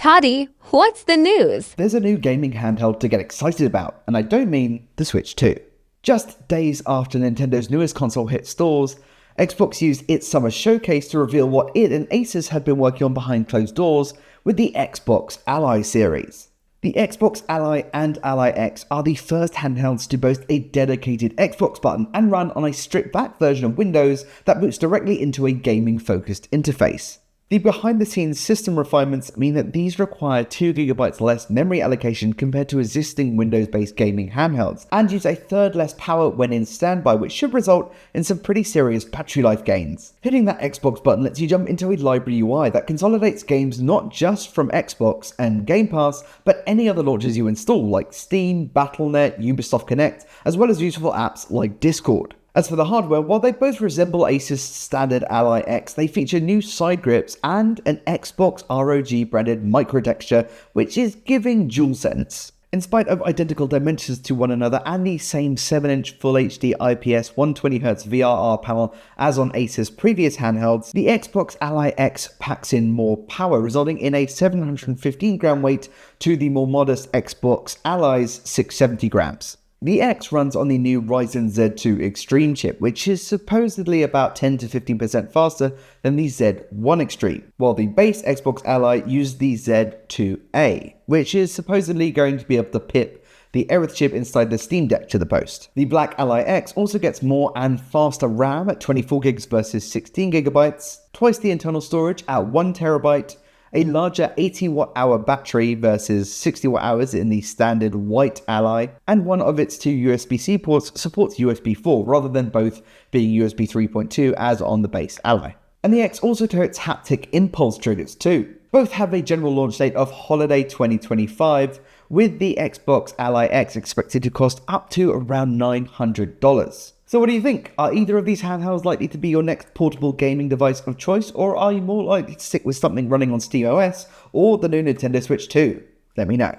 Toddy, what's the news? There's a new gaming handheld to get excited about, and I don't mean the Switch 2. Just days after Nintendo's newest console hit stores, Xbox used its summer showcase to reveal what it and Asus had been working on behind closed doors with the Xbox Ally series. The Xbox Ally and Ally X are the first handhelds to boast a dedicated Xbox button and run on a stripped-back version of Windows that boots directly into a gaming-focused interface. The behind-the-scenes system refinements mean that these require 2GB less memory allocation compared to existing Windows-based gaming handhelds, and use a third less power when in standby, which should result in some pretty serious battery life gains. Hitting that Xbox button lets you jump into a library UI that consolidates games not just from Xbox and Game Pass, but any other launchers you install like Steam, Battle.net, Ubisoft Connect, as well as useful apps like Discord. As for the hardware, while they both resemble Asus standard Ally X, they feature new side grips and an Xbox ROG branded microtexture, which is giving DualSense. In spite of identical dimensions to one another and the same 7-inch Full HD IPS 120Hz VRR panel as on Asus' previous handhelds, the Xbox Ally X packs in more power, resulting in a 715-gram weight to the more modest Xbox Ally's 670 grams. The X runs on the new Ryzen Z2 Extreme chip, which is supposedly about 10 to 15% faster than the Z1 Extreme, while the base Xbox Ally used the Z2A, which is supposedly going to be able to pip the Aerith chip inside the Steam Deck to the post. The Black Ally X also gets more and faster RAM at 24GB versus 16GB, twice the internal storage at 1TB, a larger 80Wh battery versus 60Wh in the standard white Ally, and one of its two USB-C ports supports USB 4 rather than both being USB 3.2 as on the base Ally. And the X also totes haptic impulse triggers too. Both have a general launch date of holiday 2025, with the Xbox Ally X expected to cost up to around $900. So what do you think? Are either of these handhelds likely to be your next portable gaming device of choice, or are you more likely to stick with something running on SteamOS or the new Nintendo Switch 2? Let me know.